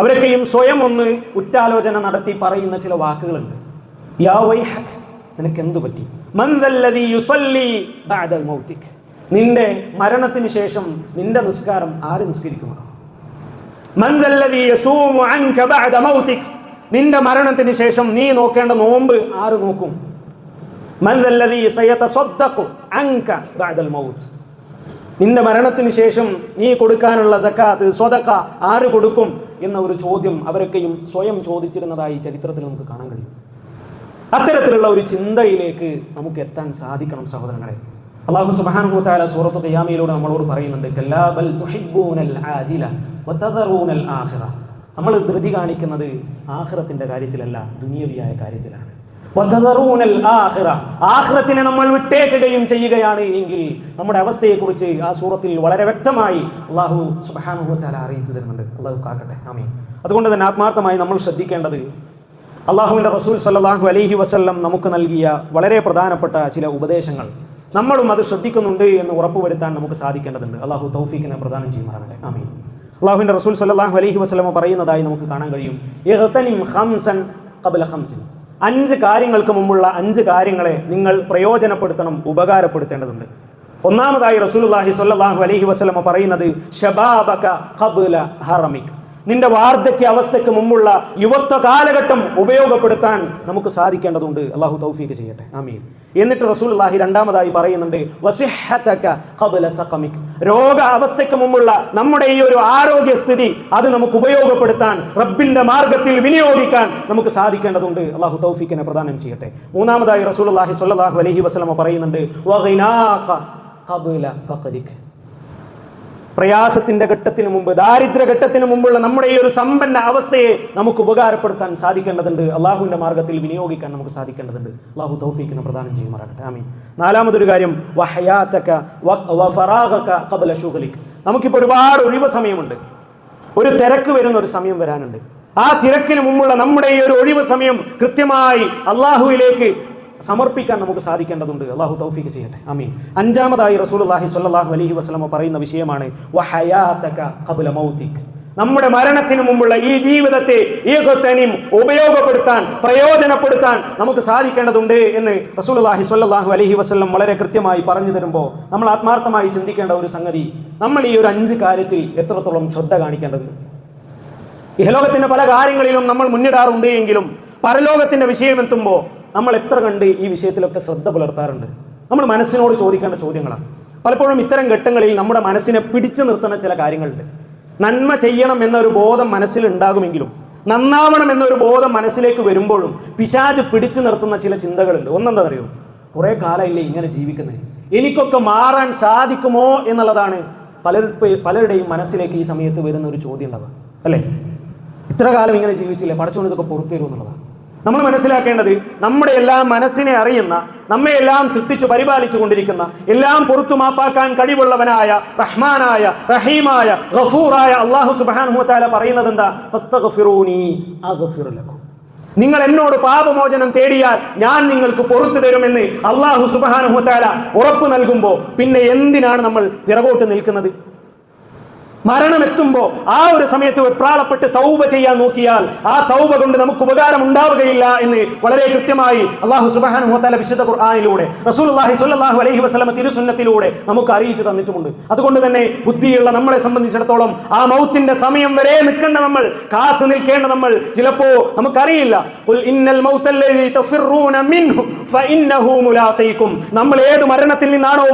അവരൊക്കെയും സ്വയം ഒന്ന് ഉറ്റാലോചന നടത്തി പറയുന്ന ചില വാക്കുകളുണ്ട്. യാ വൈഹക്, നിനക്ക് എന്തു പറ്റി? മൻ ദല്ലദീ യുസല്ലി ബഅദൽ മൗതിക്, നിന്റെ മരണത്തിന് ശേഷം നിന്റെ നിസ്കാരം ആര് നിസ്കരിക്കുന്നു? മൻ ദല്ലദീ യസൂമു അൻക ബഅദ മൗതിക്, നിന്റെ മരണത്തിന് ശേഷം നീ നോക്കേണ്ട നോമ്പ് ആര് നോക്കും? മൻ ദല്ലദീ സയതസദ്ദഖു അൻക ബഅദൽ മൗത്, നിന്റെ മരണത്തിന് ശേഷം നീ കൊടുക്കാനുള്ള സക്കാത്ത്, സ്വതക്ക ആര് കൊടുക്കും എന്ന ഒരു ചോദ്യം അവരൊക്കെയും സ്വയം ചോദിച്ചിരുന്നതായി ചരിത്രത്തിൽ നമുക്ക് കാണാൻ കഴിയും. അത്തരത്തിലുള്ള ഒരു ചിന്തയിലേക്ക് നമുക്ക് എത്താൻ സാധിക്കണം സഹോദരങ്ങളെ. അല്ലാഹു സുബ്ഹാനഹു വ തആല സൂറത്ത് ഖിയാമയിലൂടെ നമ്മളോട് പറയുന്നുണ്ട്, കല്ലാ ബൽ തുഹിബ്ബൂനൽ ആജില വതദറൂനൽ ആഖിറ. നമ്മൾ ധൃതി കാണിക്കുന്നത് ആഖിറത്തിന്റെ കാര്യത്തിലല്ല, ദുനിയവിയായ കാര്യത്തിലാണ്. വതദറൂനൽ ആഖിറ, ആഖിറത്തിനെ നമ്മൾ വിട്ടേക്കുകയും ചെയ്യുകയാണ് എങ്കിൽ നമ്മുടെ അവസ്ഥയെക്കുറിച്ച് ആ സൂറത്തിൽ വളരെ വ്യക്തമായി അല്ലാഹു സുബ്ഹാനഹു വ തആല അറിയിച്ചു തരുന്നുണ്ട്. അല്ലാഹു കാക്കട്ടെ, ആമീൻ. അതുകൊണ്ട് തന്നെ ആത്മാർത്ഥമായി നമ്മൾ ശ്രദ്ധിക്കേണ്ടത് അല്ലാഹുവിന്റെ റസൂൽ സല്ലല്ലാഹു അലൈഹി വസല്ലം നമുക്ക് നൽകിയ വളരെ പ്രധാനപ്പെട്ട ചില ഉപദേശങ്ങൾ നമ്മളും അത് ശ്രദ്ധിക്കുന്നുണ്ട് എന്ന് ഉറപ്പുവരുത്താൻ നമുക്ക് സാധിക്കേണ്ടതുണ്ട്. അല്ലാഹു തൗഫീഖിനെ പ്രദാനം ചെയ്യുമാറാകട്ടെ, ആമീൻ. അള്ളാഹുവിൻ്റെ റസൂൽ സ്വല്ലല്ലാഹു അലൈഹി വസല്ലമ പറയുന്നതായി നമുക്ക് കാണാൻ കഴിയും, ഇഗ്തനിം ഖംസൻ ഖബ്ല ഖംസിൻ. 5 കാര്യങ്ങൾക്ക് മുമ്പുള്ള 5 കാര്യങ്ങളെ നിങ്ങൾ പ്രയോജനപ്പെടുത്തണം, ഉപകാരപ്പെടുത്തേണ്ടതുണ്ട്. ഒന്നാമതായി റസൂലുള്ളാഹി സ്വല്ലല്ലാഹു അലൈഹി വസല്ലമ പറയുന്നത് ശബാബക ഖബ്ല ഹറമിക്. നിന്റെ വാർദ്ധക്യ അവസ്ഥയ്ക്ക് മുമ്പുള്ള യുവത്വ കാലഘട്ടം ഉപയോഗപ്പെടുത്താൻ നമുക്ക് സാധിക്കേണ്ടതുണ്ട്. അള്ളാഹു തൗഫീഖ് ചെയ്യട്ടെ, ആമീൻ. എന്നിട്ട് റസൂലുള്ളാഹി രണ്ടാമതായി പറയുന്നുണ്ട് വസിഹ്ഹതക ഖബ്ല സഖമിക്. രോഗ അവസ്ഥയ്ക്ക് മുമ്പുള്ള നമ്മുടെ ഈ ഒരു ആരോഗ്യസ്ഥിതി അത് നമുക്ക് ഉപയോഗപ്പെടുത്താൻ, റബ്ബിന്റെ മാർഗത്തിൽ വിനിയോഗിക്കാൻ നമുക്ക് സാധിക്കേണ്ടതുണ്ട്. അള്ളാഹു തൗഫീഖിനെ പ്രദാനം ചെയ്യട്ടെ. മൂന്നാമതായി റസൂലുള്ളാഹി സ്വല്ലല്ലാഹു അലൈഹി വസല്ലമ പറയുന്നുണ്ട് വഗിനാക ഖബ്ല ഫഖരിക്. പ്രയാസത്തിന്റെ ഘട്ടത്തിന് മുമ്പ്, ദാരിദ്ര്യ ഘട്ടത്തിന് മുമ്പുള്ള നമ്മുടെ ഈ ഒരു സമ്പന്ന അവസ്ഥയെ നമുക്ക് ഉപകാരപ്പെടുത്താൻ സാധിക്കേണ്ടതുണ്ട്. അള്ളാഹുവിന്റെ മാർഗത്തിൽ വിനിയോഗിക്കാൻ നമുക്ക് സാധിക്കേണ്ടതുണ്ട്. അള്ളാഹു തൗഫീഖിനെ പ്രദാനം ചെയ്യുമാറാകട്ടെ, ആമീൻ. നാലാമതൊരു കാര്യം വഹയാതക വഫറാഗക ഖബ്ല ശുഗ്ലിക്. നമുക്കിപ്പോൾ ഒരുപാട് ഒഴിവ് സമയമുണ്ട്, ഒരു തിരക്ക് വരുന്ന ഒരു സമയം വരാനുണ്ട്. ആ തിരക്കിന് മുമ്പുള്ള നമ്മുടെ ഈ ഒരു ഒഴിവ് സമയം കൃത്യമായി അള്ളാഹുവിലേക്ക് സമർപ്പിക്കാൻ നമുക്ക് സാധിക്കേണ്ടതുണ്ട്. അള്ളാഹു തൗഫീഖ് ചെയ്യട്ടെ, ആമീൻ. അഞ്ചാമതായി റസൂലുള്ളാഹി സ്വല്ലല്ലാഹു അലൈഹി വസല്ലമ പറയുന്ന വിഷയമാണ് വഹയാതക ഖബ്ല മൗതിക്. നമ്മുടെ മരണത്തിന് മുമ്പുള്ള ഈ ജീവിതത്തെ ഉപയോഗപ്പെടുത്താൻ, പ്രയോജനപ്പെടുത്താൻ നമുക്ക് സാധിക്കേണ്ടതുണ്ട് എന്ന് റസൂലുള്ളാഹി സ്വല്ലല്ലാഹു അലൈഹി വസല്ലം വളരെ കൃത്യമായി പറഞ്ഞു തരുമ്പോൾ നമ്മൾ ആത്മാർത്ഥമായി ചിന്തിക്കേണ്ട ഒരു സംഗതി, നമ്മൾ ഈ ഒരു 5 കാര്യത്തിൽ എത്രത്തോളം ശ്രദ്ധ കാണിക്കേണ്ടതുണ്ട്. ഇഹലോകത്തിന്റെ പല കാര്യങ്ങളിലും നമ്മൾ മുന്നിടാറുണ്ട് എങ്കിലും പരലോകത്തിന്റെ വിഷയമെത്തുമ്പോൾ നമ്മൾ എത്ര കണ്ട് ഈ വിഷയത്തിലൊക്കെ ശ്രദ്ധ പുലർത്താറുണ്ട്? നമ്മൾ മനസ്സിനോട് ചോദിക്കേണ്ട ചോദ്യങ്ങളാണ്. പലപ്പോഴും ഇത്തരം ഘട്ടങ്ങളിൽ നമ്മുടെ മനസ്സിനെ പിടിച്ചു നിർത്തുന്ന ചില കാര്യങ്ങളുണ്ട്. നന്മ ചെയ്യണം എന്നൊരു ബോധം മനസ്സിൽ ഉണ്ടാകുമെങ്കിലും, നന്നാവണം എന്നൊരു ബോധം മനസ്സിലേക്ക് വരുമ്പോഴും പിശാച് പിടിച്ചു നിർത്തുന്ന ചില ചിന്തകളുണ്ട്. ഒന്നെന്താ അറിയോ? കുറെ കാലമില്ലേ ഇങ്ങനെ ജീവിക്കുന്നത്, എനിക്കൊക്കെ മാറാൻ സാധിക്കുമോ എന്നുള്ളതാണ് പലരുടെയും മനസ്സിലേക്ക് ഈ സമയത്ത് വരുന്ന ഒരു ചോദ്യം ഉണ്ടാവുക, അല്ലേ? ഇത്ര കാലം ഇങ്ങനെ ജീവിച്ചില്ലേ, പടച്ചോൻ ഇതൊക്കെ പുറത്തു തരും എന്നുള്ളതാണ്. നമ്മൾ മനസ്സിലാക്കേണ്ടത്, നമ്മുടെ എല്ലാം മനസ്സിനെ അറിയുന്ന, നമ്മെ എല്ലാം സൃഷ്ടിച്ചു പരിപാലിച്ചു കൊണ്ടിരിക്കുന്ന, എല്ലാം പുറത്തു മാപ്പാക്കാൻ കഴിവുള്ളവനായ റഹ്മാനായ റഹീമായ ഗഫൂറായ അല്ലാഹു സുബ്ഹാനഹു വ തആല പറയുന്നത് എന്താ? ഫസ്തഗ്ഫിറൂനി അഗ്ഫിർ ലക്കും. നിങ്ങൾ എന്നോട് പാപമോചനം തേടിയാൽ ഞാൻ നിങ്ങൾക്ക് പുറത്തു തരുമെന്ന് അല്ലാഹു സുബ്ഹാനഹു വ തആല ഉറപ്പ് നൽകുമ്പോൾ പിന്നെ എന്തിനാണ് നമ്മൾ പിറകോട്ട് നിൽക്കുന്നത്? മരണമെത്തുമ്പോൾ ആ ഒരു സമയത്ത് വെപ്രാളപ്പെട്ട് തൗബ ചെയ്യാൻ നോക്കിയാൽ ആ തൗബ കൊണ്ട് നമുക്ക് ഉപകാരം ഉണ്ടാവുകയില്ല എന്ന് വളരെ കൃത്യമായി അല്ലാഹു സുബ്ഹാനഹു വ തആല വിശുദ്ധ ഖുർആനിലൂടെ റസൂലുള്ളാഹി സ്വല്ലല്ലാഹു അലൈഹി വസല്ലം തിരുസുന്നത്തിലൂടെ നമുക്ക് അറിയിച്ചു തന്നിട്ടുമുണ്ട്. അതുകൊണ്ട് തന്നെ ബുദ്ധിയുള്ള നമ്മളെ സംബന്ധിച്ചിടത്തോളം ആ മൗത്തിന്റെ സമയം വരെ നിൽക്കേണ്ട നമ്മൾ, കാത്തു നിൽക്കേണ്ട നമ്മൾ, ചിലപ്പോ നമുക്കറിയില്ല. ഖുൽ ഇന്നൽ മൗതല്ലദീ തഫിറൂന മിൻഹു ഫഇന്നഹു മുലാഖീകും. നമ്മൾ ഏത് മരണത്തിൽ നിന്നാണോ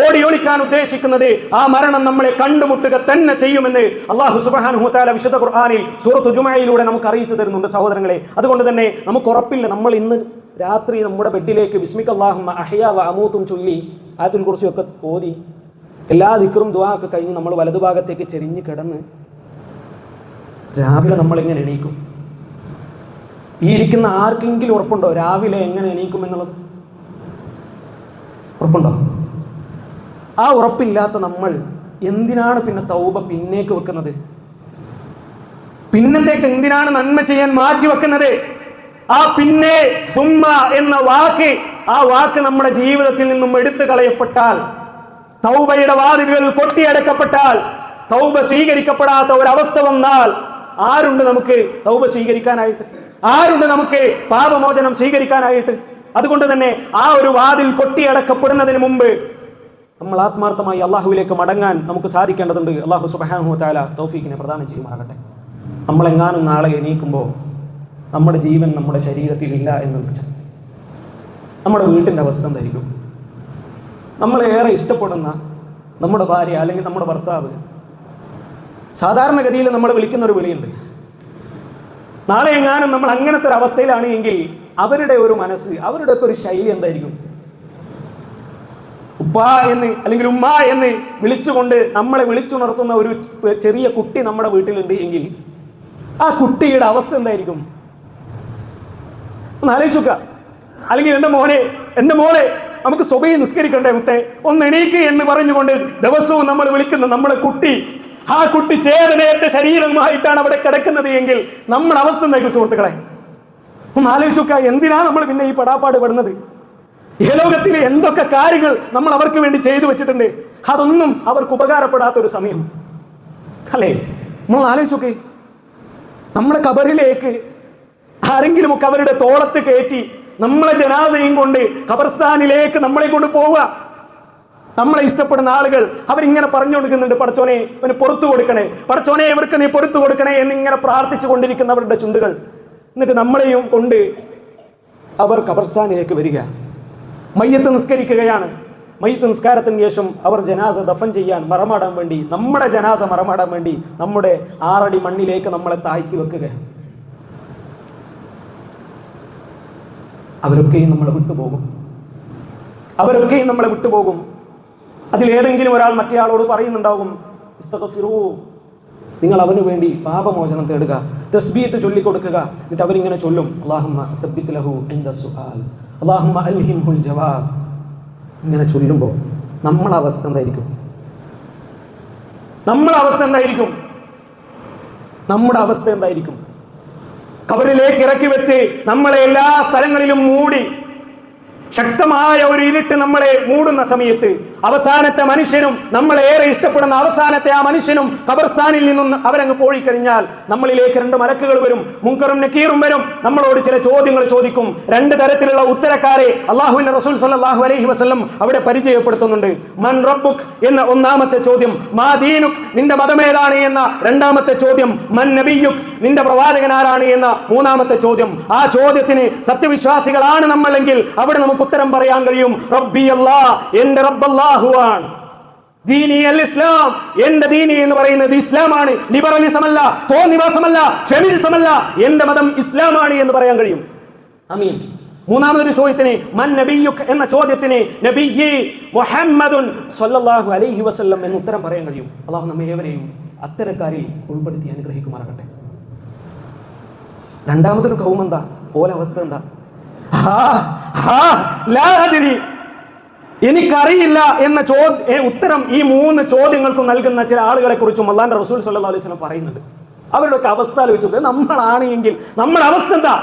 ഓടി ഒളിക്കാൻ ഉദ്ദേശിക്കുന്നത്, ആ മരണം നമ്മളെ കണ്ടുമുട്ടുക തന്നെ ചെയ്യുമെന്ന് അല്ലാഹു സുബ്ഹാനഹു വ തആല വിശുദ്ധ ഖുർആനിൽ സൂറത്തു ജുമുഅയിലൂടെ നമുക്ക് അറിയിച്ചു തരുന്നുണ്ട് സഹോദരങ്ങളെ. അതുകൊണ്ട് തന്നെ നമുക്ക് ഉറപ്പില്ല, നമ്മൾ ഇന്ന് രാത്രി നമ്മുടെ ബെഡിലേക്ക് ബിസ്മിക്കല്ലാഹുമ്മ അഹ്യാ വ അമൂതും ചൊല്ലി ആയത്തുൽ കുർസി ഒക്കെ ഓതി എല്ലാ ദിക്റും ദുആ ഒക്കെ കഴിഞ്ഞ് നമ്മൾ വലതുഭാഗത്തേക്ക് ചെരിഞ്ഞ് കിടന്ന് രാവിലെ നമ്മൾ എങ്ങനെ എണീക്കും? ഈ ഇരിക്കുന്ന ആർക്കെങ്കിലും ഉറപ്പുണ്ടോ രാവിലെ എങ്ങനെ എണീക്കും എന്നുള്ളത്? ഉറപ്പുണ്ടോ? ആ ഉറപ്പില്ലാത്ത നമ്മൾ എന്തിനാണ് പിന്നെ തൗബ പിന്നേക്ക് വെക്കുന്നത്? പിന്നത്തേക്ക് എന്തിനാണ് നന്മ ചെയ്യാൻ മാറ്റി വെക്കുന്നത്? ആ പിന്നെ സുമ്മ എന്ന വാക്ക്, ആ വാക്ക് നമ്മുടെ ജീവിതത്തിൽ നിന്നും എടുത്തു കളയപ്പെട്ടാൽ, തൗബയുടെ വാതിലുകൾ പൊട്ടിയടക്കപ്പെട്ടാൽ, തൗബ സ്വീകരിക്കപ്പെടാത്ത ഒരവസ്ഥ വന്നാൽ ആരുണ്ട് നമുക്ക് തൗബ സ്വീകരിക്കാനായിട്ട്? ആരുണ്ട് നമുക്ക് പാപമോചനം സ്വീകരിക്കാനായിട്ട്? അതുകൊണ്ട് തന്നെ ആ ഒരു വാതിൽ കൊട്ടിയടക്കപ്പെടുന്നതിന് മുമ്പ് നമ്മൾ ആത്മാർത്ഥമായി അള്ളാഹുവിലേക്ക് മടങ്ങാൻ നമുക്ക് സാധിക്കേണ്ടതുണ്ട്. അള്ളാഹു സുബ്ഹാനഹു വ തആല തൗഫീഖിനെ പ്രദാനം ചെയ്യുമാറാകട്ടെ. നമ്മളെങ്ങാനും നാളെ എണീക്കുമ്പോൾ നമ്മുടെ ജീവൻ നമ്മുടെ ശരീരത്തിൽ ഇല്ല എന്ന് വെച്ചാൽ നമ്മുടെ വീട്ടിൻ്റെ അവസ്ഥ എന്തായിരിക്കും? നമ്മളേറെ ഇഷ്ടപ്പെടുന്ന നമ്മുടെ ഭാര്യ അല്ലെങ്കിൽ നമ്മുടെ ഭർത്താവ്, സാധാരണഗതിയിൽ നമ്മൾ വിളിക്കുന്ന ഒരു വിളിയുണ്ട്. നാളെ എങ്ങാനും നമ്മൾ അങ്ങനത്തെ ഒരു അവസ്ഥയിലാണ് എങ്കിൽ അവരുടെ ഒരു മനസ്സ്, അവരുടെ ഒക്കെ ഒരു ശൈലി എന്തായിരിക്കും? ഉപ്പ എന്ന് അല്ലെങ്കിൽ ഉമ്മ എന്ന് വിളിച്ചുകൊണ്ട് നമ്മളെ വിളിച്ചുണർത്തുന്ന ഒരു ചെറിയ കുട്ടി നമ്മുടെ വീട്ടിലുണ്ട് എങ്കിൽ ആ കുട്ടിയുടെ അവസ്ഥ എന്തായിരിക്കും? ഒന്ന് ആലോചിക്കുക. അല്ലെങ്കിൽ എൻ്റെ മോളെ നമുക്ക് സ്വബഹി നിസ്കരിക്കണ്ടേ മുത്തേ, ഒന്ന് എണീക്ക് എന്ന് പറഞ്ഞുകൊണ്ട് ദിവസവും നമ്മൾ വിളിക്കുന്ന നമ്മുടെ കുട്ടി, ആ കുട്ടി ചേതനയേറ്റ ശരീരമായിട്ടാണ് അവിടെ കിടക്കുന്നത് എങ്കിൽ നമ്മുടെ അവസ്ഥ എന്തായിരിക്കും സുഹൃത്തുക്കളെ? ഒന്ന് ആലോചിക്കുക. എന്തിനാണ് നമ്മൾ പിന്നെ ഈ പെടാപ്പാട് പെടുന്നത്? ഇഹലോകത്തിലെ എന്തൊക്കെ കാര്യങ്ങൾ നമ്മൾ അവർക്ക് വേണ്ടി ചെയ്തു വെച്ചിട്ടുണ്ട്, അതൊന്നും അവർക്ക് ഉപകാരപ്പെടാത്തൊരു സമയം. അല്ലേ? നമ്മൾ ആലോചിച്ചോക്കെ, നമ്മുടെ ഖബറിലേക്ക് ആരെങ്കിലുമൊക്കെ അവരുടെ തോളത്ത് കയറ്റി നമ്മളെ ജനാസയും കൊണ്ട് ഖബർസ്ഥാനിലേക്ക് നമ്മളെ കൊണ്ട് പോവുക. നമ്മളെ ഇഷ്ടപ്പെടുന്ന ആളുകൾ അവരിങ്ങനെ പറഞ്ഞു കൊടുക്കുന്നുണ്ട്, പടച്ചോനെ ഇവന് പുറത്തു കൊടുക്കണേ, പടച്ചോനെ ഇവർക്ക് നീ പുറത്തു കൊടുക്കണേ എന്നിങ്ങനെ പ്രാർത്ഥിച്ചു കൊണ്ടിരിക്കുന്നവരുടെ ചുണ്ടുകൾ. എന്നിട്ട് നമ്മളെയും കൊണ്ട് അവർ ഖബർസ്ഥാനിലേക്ക് വരിക, മയ്യത്ത് നിസ്കരിക്കുകയാണ്. മയ്യത്ത് നിസ്കാരത്തിന് ശേഷം അവർ ജനാസ ദഫൻ ചെയ്യാൻ മറമാടാൻ വേണ്ടി, നമ്മുടെ ജനാസ മറമാടാൻ വേണ്ടി നമ്മുടെ 6 അടി മണ്ണിലേക്ക് നമ്മളെ താഴ്ത്തി വെക്കുകയാണ്. അവരൊക്കെയും നമ്മളെ വിട്ടുപോകും, അവരൊക്കെയും നമ്മളെ വിട്ടുപോകും. അതിലേതെങ്കിലും ഒരാൾ മറ്റേയാളോട് പറയുന്നുണ്ടാകും, ഇസ്തഗ്ഫിറൂ, നിങ്ങൾ അവന് വേണ്ടി പാപമോചനം തേടുക, തസ്ബീഹ് ചൊല്ലിക്കൊടുക്കുക. എന്നിട്ട് അവരിങ്ങനെ ചൊല്ലും, അല്ലാഹുമ്മ സബ്ബിത് ലഹു ഇൻദ സുആൽ, അല്ലാഹുമ്മ അൽഹിംഹുൽ ജവാബ്. ഇങ്ങനെ ചൊല്ലുമ്പോൾ നമ്മുടെ അവസ്ഥ എന്തായിരിക്കും? നമ്മുടെ അവസ്ഥ എന്തായിരിക്കും? നമ്മുടെ അവസ്ഥ എന്തായിരിക്കും? ഖബറിലേക്ക് ഇറക്കി വെച്ച് നമ്മളെ എല്ലാ സ്ഥലങ്ങളിലും മൂടി ശക്തമായ ഒരു ഇരുട്ട് നമ്മളെ മൂടുന്ന സമയത്ത് അവസാനത്തെ മനുഷ്യനും നമ്മളെ ഏറെ ഇഷ്ടപ്പെടുന്ന അവസാനത്തെ ആ മനുഷ്യനും ഖബർസ്ഥാനിൽ നിന്നും അവരങ്ങ് പോയിക്കഴിഞ്ഞാൽ നമ്മളിലേക്ക് 2 മലക്കുകൾ വരും, മുൻകറും നക്കീറും വരും. നമ്മളോട് ചില ചോദ്യങ്ങൾ ചോദിക്കും. 2 തരത്തിലുള്ള ഉത്തരക്കാരെ അല്ലാഹുവിന്റെ റസൂൽ സ്വല്ലല്ലാഹു അലൈഹി വസല്ലം അവിടെ പരിചയപ്പെടുത്തുന്നുണ്ട്. മൻ റബ്ബുക് എന്ന 1ാമത്തെ ചോദ്യം, മാ ദീനുക് നിന്റെ മതമേതാണ് എന്ന 2ാമത്തെ ചോദ്യം, മൻ നബിയുക് നിന്റെ പ്രവാചകൻ ആരാണ് എന്ന 3ാമത്തെ ചോദ്യം. ആ ചോദ്യത്തിന് സത്യവിശ്വാസികളാണ് നമ്മളെങ്കിൽ അവിടെ നമുക്ക് ഉത്തരം പറയാൻ കഴിയും, റബ്ബി അല്ലാഹ്, എന്റെ റബ്ബ് അല്ലാഹുവാണ്. ദീനി അൽ ഇസ്ലാം, എന്റെ ദീനി എന്ന് പറയുന്നത് ഇസ്ലാമാണ്, ലിബറലിസം അല്ല, തോന്നിവാസമല്ല, ഫെമിനിസം അല്ല, എന്റെ മതം ഇസ്ലാമാണ് എന്ന് പറയാൻ കഴിയും. ആമീൻ. 3ാമതൊരു ചോദ്യത്തിന് മൻ നബിയുക് എന്ന ചോദ്യത്തിന് നബിയ്യി മുഹമ്മദുൻ സ്വല്ലല്ലാഹു അലൈഹി വസല്ലം എന്ന് ഉത്തരം പറയാൻ കഴിയും. അല്ലാഹു നമ്മെ ഏവരെയും അത്തരക്കാരിൽ ഉൾപ്പെടുത്തി അനുഗ്രഹിക്കുമാറാകട്ടെ. 2ാമതൊരു കൗം എന്താ? ഓല അവസ്ഥ എന്താ? എനിക്കറിയില്ല എന്ന ഉത്തരം ഈ 3 ചോദ്യങ്ങൾക്കും നൽകുന്ന ചില ആളുകളെ കുറിച്ചും അല്ലാഹുവിന്റെ റസൂൽ സ്വല്ലല്ലാഹു അലൈഹി വസല്ലം പറയുന്നുണ്ട്. അവരുടെ അവസ്ഥ ആലോചിച്ചു, നമ്മളാണ് എങ്കിൽ നമ്മുടെ അവസ്ഥ എന്താ?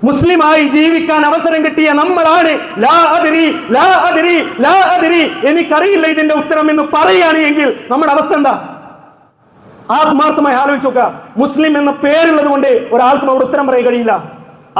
മുസ്ലിമായി ജീവിക്കാൻ അവസരം കിട്ടിയ നമ്മളാണ് ലാ അദ്രി ലാ അദ്രി ലാ അദ്രി, എനിക്കറിയില്ല ഇതിന്റെ ഉത്തരം എന്ന് പറയുകയാണ് എങ്കിൽ നമ്മുടെ അവസ്ഥ എന്താ? ആത്മാർത്ഥമായി ആലോചിച്ചു നോക്കുക. മുസ്ലിം എന്ന പേരുള്ളത് കൊണ്ട് ഒരാൾക്കും അവിടെ ഉത്തരം പറയാൻ കഴിയില്ല.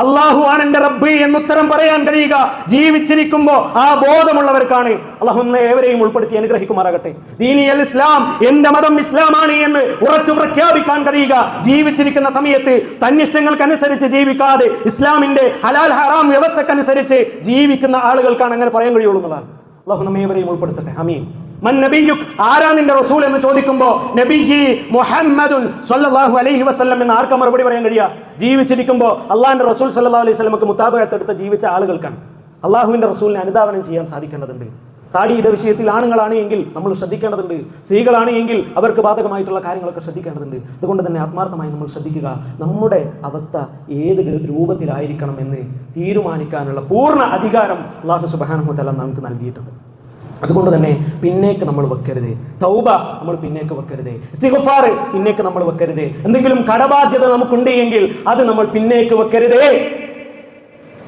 അല്ലാഹു ആണ് എന്റെ റബ്ബ് എന്നുത്തരം പറയാൻ കഴിയുക ജീവിച്ചിരിക്കുമ്പോ ആ ബോധമുള്ളവർക്കാണ്. അല്ലാഹു ഏവരെയും ഉൾപ്പെടുത്തി അനുഗ്രഹിക്കുമാറാകട്ടെ. ദീനി അൽ ഇസ്ലാം, എന്റെ മതം ഇസ്ലാമാണ് എന്ന് ഉറച്ചു പ്രഖ്യാപിക്കാൻ കഴിയുക ജീവിച്ചിരിക്കുന്ന സമയത്ത് തന്നിഷ്ടങ്ങൾക്കനുസരിച്ച് ജീവിക്കാതെ ഇസ്ലാമിന്റെ ഹലാൽ ഹറാം വ്യവസ്ഥക്കനുസരിച്ച് ജീവിക്കുന്ന ആളുകൾക്കാണ് അങ്ങനെ പറയാൻ കഴിയുള്ളൂ എന്നതാണ്. അല്ലാഹു നമ്മെ ഏവരെയും ഉൾപ്പെടുത്തട്ടെ. ആമീൻ. മൻ നബിയുക്, ആരാ നിന്റെ റസൂൽ എന്ന് ചോദിക്കുമ്പോൾ നബിയ്യി മുഹമ്മദുൻ സ്വല്ലല്ലാഹു അലൈഹി വസല്ലം എന്ന് ആർക്കാ മറുപടി പറയാൻ കഴിയുക? ജീവിച്ചിരിക്കുമ്പോൾ അള്ളാഹിന്റെ റസൂൽ സ്വല്ലല്ലാഹു അലൈഹി വസല്ലമക്ക് മുതാബഅത്ത് ജീവിച്ച ആളുകൾക്കാണ്. അള്ളാഹുവിന്റെ റസൂലിനെ അനുധാവനം ചെയ്യാൻ സാധിക്കേണ്ടതുണ്ട്. താടിയുടെ വിഷയത്തിൽ ആണുങ്ങളാണ് എങ്കിൽ നമ്മൾ ശ്രദ്ധിക്കേണ്ടതുണ്ട്, സ്ത്രീകളാണ് എങ്കിൽ അവർക്ക് ബാധകമായിട്ടുള്ള കാര്യങ്ങളൊക്കെ ശ്രദ്ധിക്കേണ്ടതുണ്ട്. അതുകൊണ്ട് തന്നെ ആത്മാർത്ഥമായി നമ്മൾ ശ്രദ്ധിക്കുക. നമ്മുടെ അവസ്ഥ ഏത് രൂപത്തിലായിരിക്കണം എന്ന് തീരുമാനിക്കാനുള്ള പൂർണ്ണ അധികാരം അല്ലാഹു സുബ്ഹാനഹു വ തആല നമുക്ക് നൽകിയിട്ടുണ്ട്. അതുകൊണ്ട് തന്നെ പിന്നേക്ക് നമ്മൾ വെക്കരുത്. തൗബ നമ്മൾ പിന്നേക്ക് വെക്കരുത്. ഇസ്തിഗ്ഫാർ പിന്നേക്ക് നമ്മൾ വെക്കരുത്. എന്തെങ്കിലും കടബാധ്യത നമുക്കുണ്ട് എങ്കിൽ അത് നമ്മൾ പിന്നേക്ക് വെക്കരുതേ.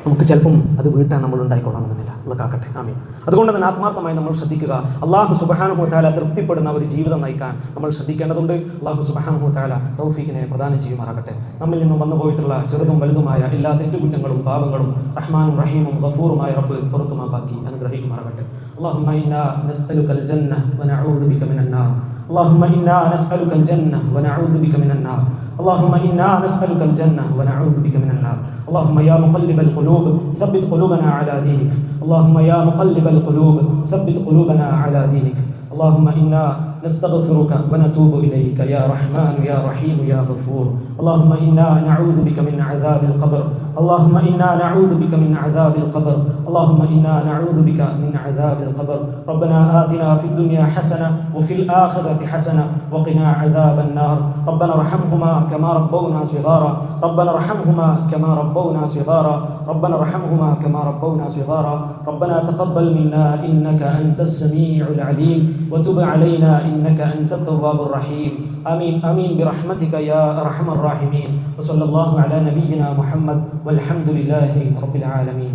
നമുക്ക് ചിലപ്പം അത് വീട്ടാൻ നമ്മൾ ഉണ്ടായിക്കൊള്ളണമെന്നില്ല. അല്ലാഹു കാക്കട്ടെ. ആമീൻ. അതുകൊണ്ട് തന്നെ ആത്മാർത്ഥമായി നമ്മൾ ശ്രദ്ധിക്കുക. അല്ലാഹു സുബ്ഹാനഹു വ തആല തൃപ്തിപ്പെടുന്ന ഒരു ജീവിതം നയിക്കാൻ നമ്മൾ ശ്രദ്ധിക്കേണ്ടതുണ്ട്. അല്ലാഹു സുബ്ഹാനഹു വ തആല തൗഫീഖിനെ പ്രദാനം ചെയ്യുമാറാകട്ടെ. നമ്മിൽ നിന്നും വന്നുപോയിട്ടുള്ള ചെറുതും വലുതുമായ എല്ലാ തെറ്റുകുറ്റങ്ങളും പാപങ്ങളും റഹ്മാനും റഹീമും ഗഫൂറുമായ റബ്ബ് പുറത്തുമാക്കി അനുഗ്രഹിക്കുമാറാകട്ടെ. اللهم إنا نسألك الجنة ونعوذ بك من النار. اللهم إنا نسألك الجنة ونعوذ بك من النار. اللهم إنا نسألك الجنة ونعوذ بك من النار. اللهم يا مقلب القلوب ثبت قلوبنا على دينك. اللهم يا مقلب القلوب ثبت قلوبنا على دينك. اللهم إنا نستغفرك ونتوب إليك يا رحمن يا رحيم يا غفور. اللهم إنا نعوذ بك من عذاب القبر. اللهم إنا نعوذ بك من عذاب القبر. اللهم إنا نعوذ بك من عذاب القبر. ربنا آتنا في الدنيا حسنة وفي الآخرة حسنة وقنا عذاب النار. ربنا ارحمهما كما ربونا صغارا. ربنا ارحمهما كما ربونا صغارا. ربنا ارحمهما كما ربونا صغارا. ربنا تقبل منا إنك أنت السميع العليم وتب علينا إنك أنت التواب الرحيم. آمين آمين برحمتك يا أرحم الراحمين. وصلى الله على نبينا محمد والحمد لله رب العالمين.